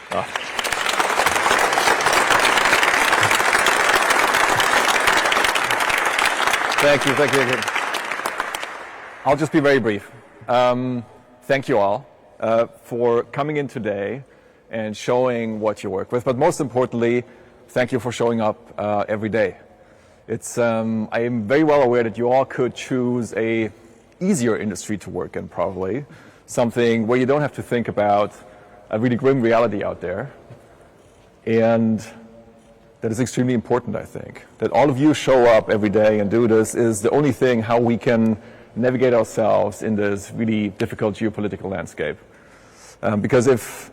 Thank you. I'll just be very brief. Thank you all for coming in today and showing what you work with. But most importantly, thank you for showing up every day. I am very well aware that you all could choose a easier industry to work in, probably. Something where you don't have to think about a really grim reality out there. And that is extremely important, I think. That all of you show up every day and do this is the only thing how we can navigate ourselves in this really difficult geopolitical landscape. Because if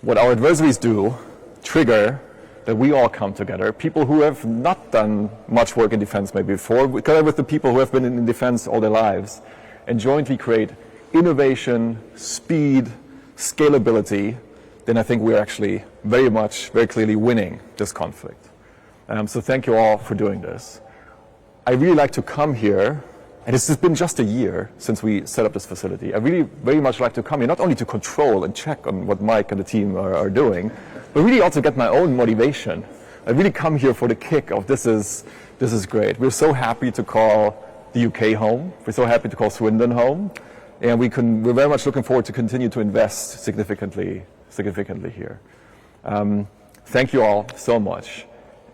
what our adversaries do trigger that we all come together, people who have not done much work in defense maybe before, together with the people who have been in defense all their lives, and jointly create innovation, speed, scalability, then I think we're actually very clearly winning this conflict. So thank you all for doing this. I really like to come here, and this has been just a year since we set up this facility. I really very much like to come here, not only to control and check on what Mike and the team are doing, but really also get my own motivation. I really come here for the kick of this is great. We're so happy to call the UK home. We're so happy to call Swindon home. And we're very much looking forward to continue to invest significantly here. Thank you all so much.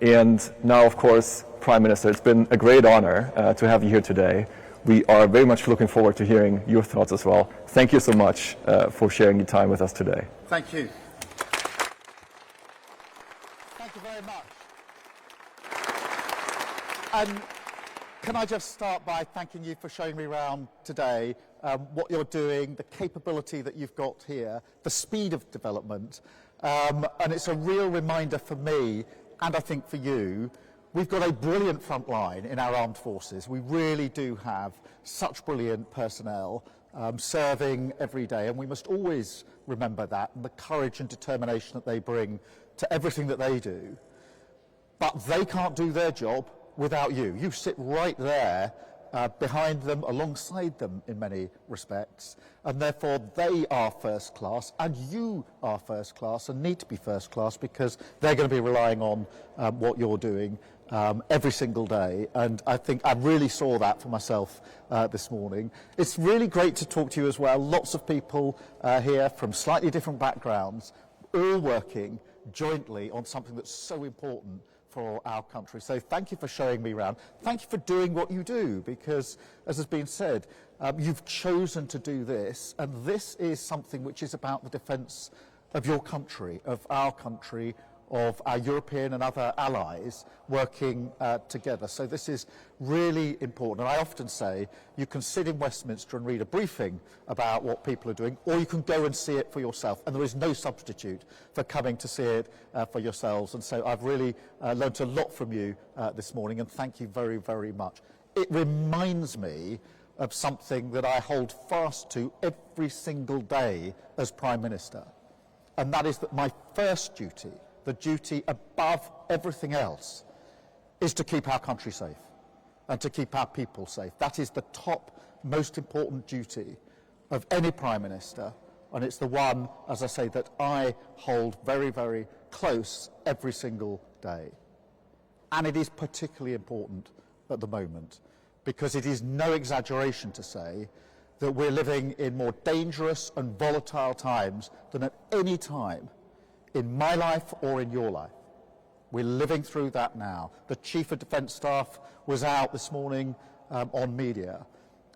And now, of course, Prime Minister, it's been a great honor to have you here today. We are very much looking forward to hearing your thoughts as well. Thank you so much for sharing your time with us today. Thank you. Thank you very much. And can I just start by thanking you for showing me around today, what you're doing, the capability that you've got here, the speed of development. And it's a real reminder for me, and I think for you, we've got a brilliant front line in our armed forces. We really do have such brilliant personnel serving every day, and we must always remember that, and the courage and determination that they bring to everything that they do. But they can't do their job without you. You sit right there behind them, alongside them in many respects, and therefore they are first class, and you are first class and need to be first class because they're going to be relying on what you're doing every single day. And I think I really saw that for myself this morning. It's really great to talk to you as well. Lots of people here from slightly different backgrounds, all working jointly on something that's so important for our country. So thank you for showing me around. Thank you for doing what you do, because, as has been said, you've chosen to do this, and this is something which is about the defence of your country, of our European and other allies working together. So this is really important. And I often say you can sit in Westminster and read a briefing about what people are doing, or you can go and see it for yourself. And there is no substitute for coming to see it for yourselves. And so I've really learnt a lot from you this morning, and thank you very, very much. It reminds me of something that I hold fast to every single day as Prime Minister. And that is that my first duty, the duty above everything else, is to keep our country safe and to keep our people safe. That is the top, most important duty of any Prime Minister, and it's the one, as I say, that I hold very, very close every single day. And it is particularly important at the moment, because it is no exaggeration to say that we're living in more dangerous and volatile times than at any time in my life or in your life. We're living through that now. The Chief of Defence Staff was out this morning on media,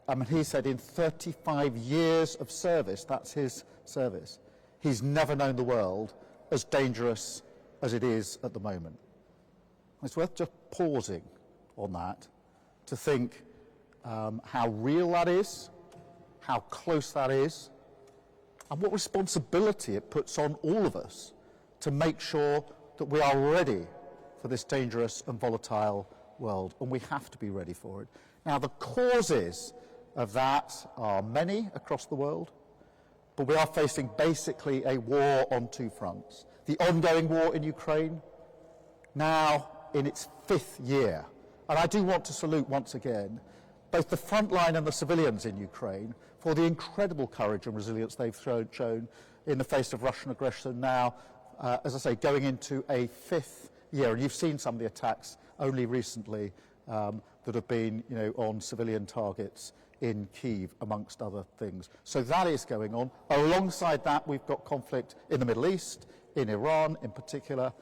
and he said in 35 years of service, that's his service, he's never known the world as dangerous as it is at the moment. It's worth just pausing on that to think how real that is, how close that is, and what responsibility it puts on all of us to make sure that we are ready for this dangerous and volatile world, and we have to be ready for it. Now, the causes of that are many across the world, but we are facing basically a war on two fronts. The ongoing war in Ukraine, now in its 5th year. And I do want to salute once again both the frontline and the civilians in Ukraine for the incredible courage and resilience they've shown in the face of Russian aggression now as I say, going into a 5th year, and you've seen some of the attacks only recently that have been, on civilian targets in Kyiv, amongst other things. So that is going on. Alongside that, we've got conflict in the Middle East, in Iran in particular,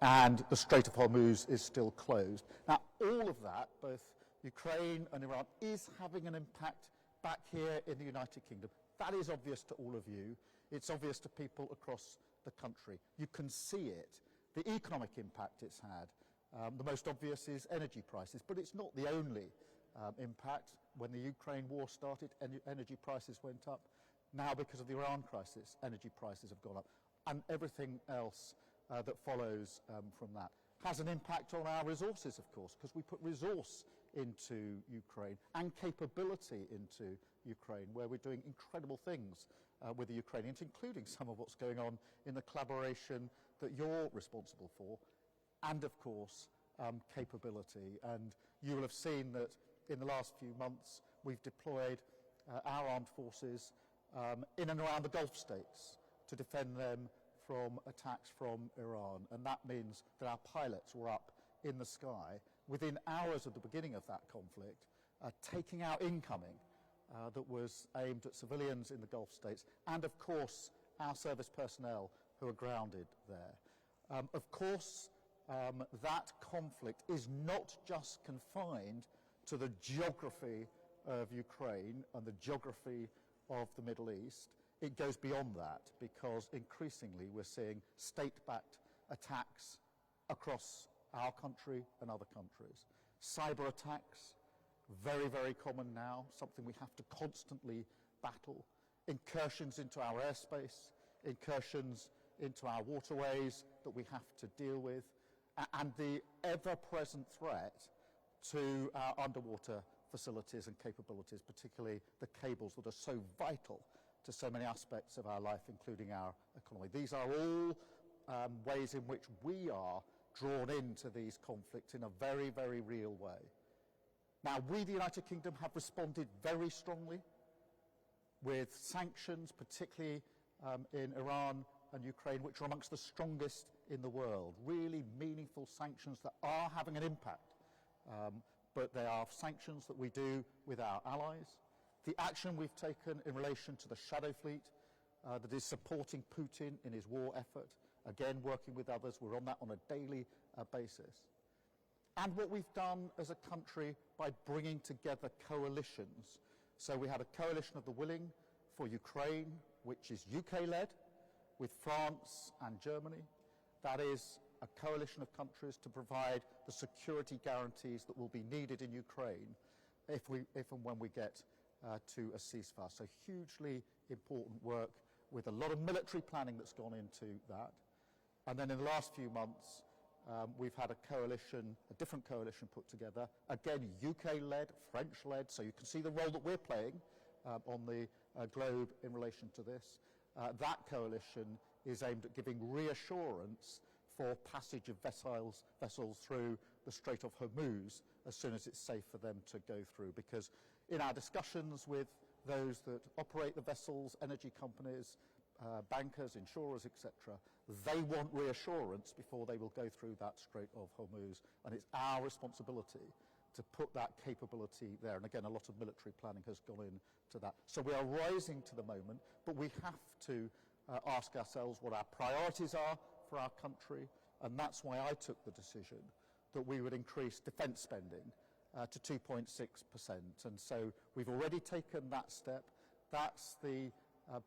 and the Strait of Hormuz is still closed. Now, all of that, both Ukraine and Iran, is having an impact back here in the United Kingdom. That is obvious to all of you. It's obvious to people across the country. You can see it, the economic impact it's had. The most obvious is energy prices, but it's not the only impact. When the Ukraine war started, energy prices went up. Now, because of the Iran crisis, energy prices have gone up. And everything else that follows from that has an impact on our resources, of course, because we put resource into Ukraine and capability into Ukraine, where we're doing incredible things with the Ukrainians, including some of what's going on in the collaboration that you're responsible for, and of course capability. And you will have seen that in the last few months we've deployed our armed forces in and around the Gulf states to defend them from attacks from Iran, and that means that our pilots were up in the sky within hours of the beginning of that conflict, taking out incoming that was aimed at civilians in the Gulf states, and of course our service personnel who are grounded there. Of course, that conflict is not just confined to the geography of Ukraine and the geography of the Middle East. It goes beyond that, because increasingly we're seeing state-backed attacks across our country and other countries. Cyber attacks, very, very common now, something we have to constantly battle. Incursions into our airspace, incursions into our waterways that we have to deal with, and the ever-present threat to our underwater facilities and capabilities, particularly the cables that are so vital to so many aspects of our life, including our economy. These are all ways in which we are drawn into these conflicts in a very, very real way. Now, we, the United Kingdom, have responded very strongly with sanctions, particularly in Iran and Ukraine, which are amongst the strongest in the world. Really meaningful sanctions that are having an impact. But they are sanctions that we do with our allies. The action we've taken in relation to the Shadow Fleet that is supporting Putin in his war effort, again working with others, we're on that on a daily basis. And what we've done as a country by bringing together coalitions. So we had a coalition of the willing for Ukraine, which is UK-led, with France and Germany. That is a coalition of countries to provide the security guarantees that will be needed in Ukraine if and when we get to a ceasefire. So hugely important work with a lot of military planning that's gone into that. And then in the last few months, we've had a different coalition put together, again UK-led, French-led, so you can see the role that we're playing on the globe in relation to this. That coalition is aimed at giving reassurance for passage of vessels through the Strait of Hormuz as soon as it's safe for them to go through. Because in our discussions with those that operate the vessels, energy companies, bankers, insurers, etc., they want reassurance before they will go through that Strait of Hormuz, and it's our responsibility to put that capability there. And again, a lot of military planning has gone into that. So we are rising to the moment, but we have to ask ourselves what our priorities are for our country, and that's why I took the decision that we would increase defence spending to 2.6%. And so we've already taken that step. That's the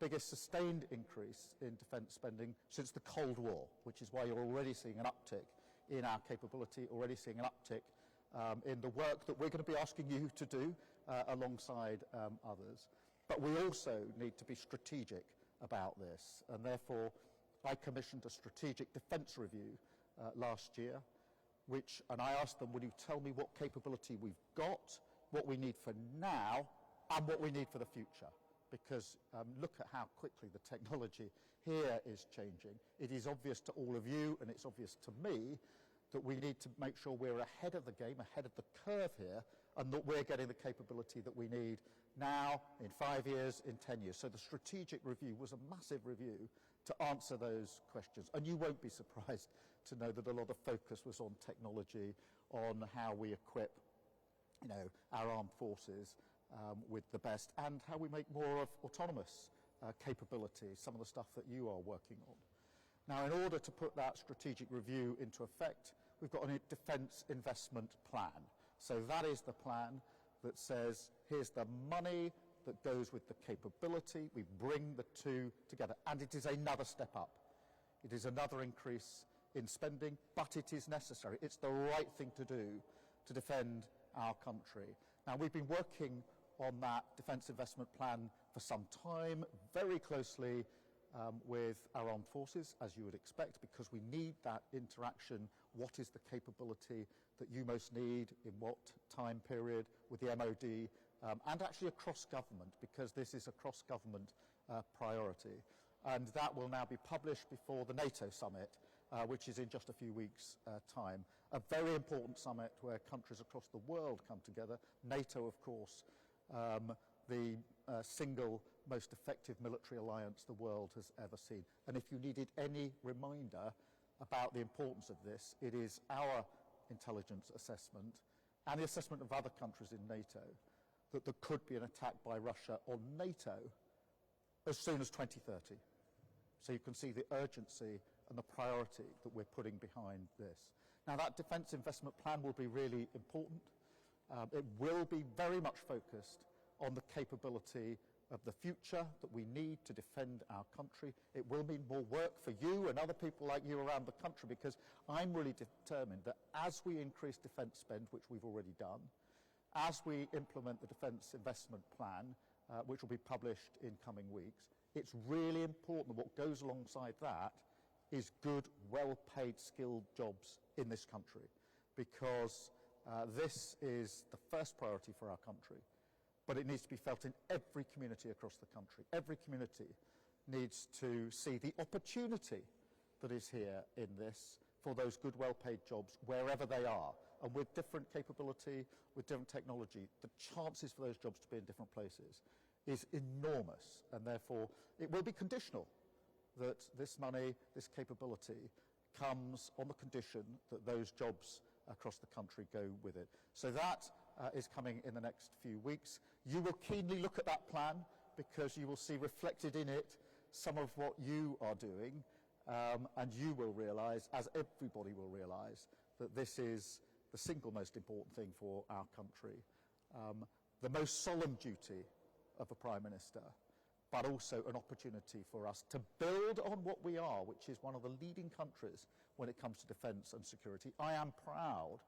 biggest sustained increase in defence spending since the Cold War, which is why you're already seeing an uptick in our capability, already seeing an uptick in the work that we're going to be asking you to do alongside others. But we also need to be strategic about this, and therefore I commissioned a strategic defence review last year, and I asked them, will you tell me what capability we've got, what we need for now, and what we need for the future? Because look at how quickly the technology here is changing. It is obvious to all of you, and it's obvious to me, that we need to make sure we're ahead of the game, ahead of the curve here, and that we're getting the capability that we need now, in 5 years, in 10 years. So the strategic review was a massive review to answer those questions. And you won't be surprised to know that a lot of focus was on technology, on how we equip our armed forces with the best, and how we make more of autonomous capability, some of the stuff that you are working on. Now, in order to put that strategic review into effect, we've got a defence investment plan. So that is the plan that says, here's the money that goes with the capability. We bring the two together, and it is another step up. It is another increase in spending, but it is necessary. It's the right thing to do to defend our country. Now, we've been working on that defence investment plan for some time, very closely with our armed forces, as you would expect, because we need that interaction. What is the capability that you most need in what time period with the MOD, and actually across government, because this is a cross-government priority. And that will now be published before the Nato summit, which is in just a few weeks' time. A very important summit where countries across the world come together. NATO, of course, the single most effective military alliance the world has ever seen. And if you needed any reminder about the importance of this, it is our intelligence assessment and the assessment of other countries in NATO that there could be an attack by Russia on NATO as soon as 2030. So you can see the urgency and the priority that we're putting behind this. Now, that defence investment plan will be really important. It will be very much focused on the capability of the future that we need to defend our country. It will mean more work for you and other people like you around the country, because I'm really determined that as we increase defence spend, which we've already done, as we implement the defence investment plan, which will be published in coming weeks, it's really important that what goes alongside that is good, well-paid, skilled jobs in this country, because this is the first priority for our country. But it needs to be felt in every community across the country. Every community needs to see the opportunity that is here in this for those good, well-paid jobs wherever they are. And with different capability, with different technology, the chances for those jobs to be in different places is enormous. And therefore, it will be conditional that this money, this capability, comes on the condition that those jobs across the country go with it. So that is coming in the next few weeks. You will keenly look at that plan, because you will see reflected in it some of what you are doing, and you will realise, as everybody will realise, that this is the single most important thing for our country. The most solemn duty of a Prime Minister, but also an opportunity for us to build on what we are, which is one of the leading countries when it comes to defence and security. I am proud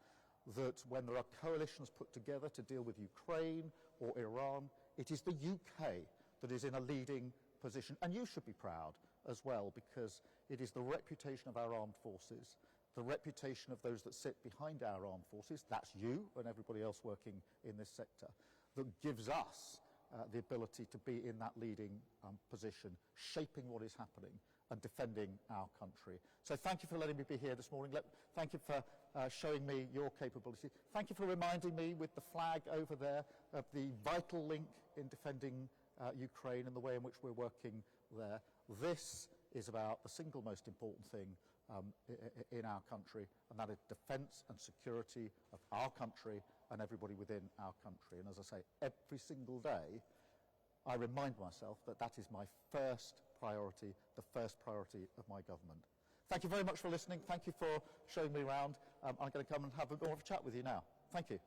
that when there are coalitions put together to deal with Ukraine or Iran, it is the UK that is in a leading position. And you should be proud as well, because it is the reputation of our armed forces, the reputation of those that sit behind our armed forces, that's you and everybody else working in this sector, that gives us the ability to be in that leading position, shaping what is happening and defending our country. So thank you for letting me be here this morning. Thank you for showing me your capability. Thank you for reminding me with the flag over there of the vital link in defending Ukraine and the way in which we're working there. This is about the single most important thing in our country, and that is defence and security of our country and everybody within our country. And as I say, every single day I remind myself that that is my first priority, the first priority of my government. Thank you very much for listening. Thank you for showing me around. I'm going to come and have a more of a chat with you now. Thank you.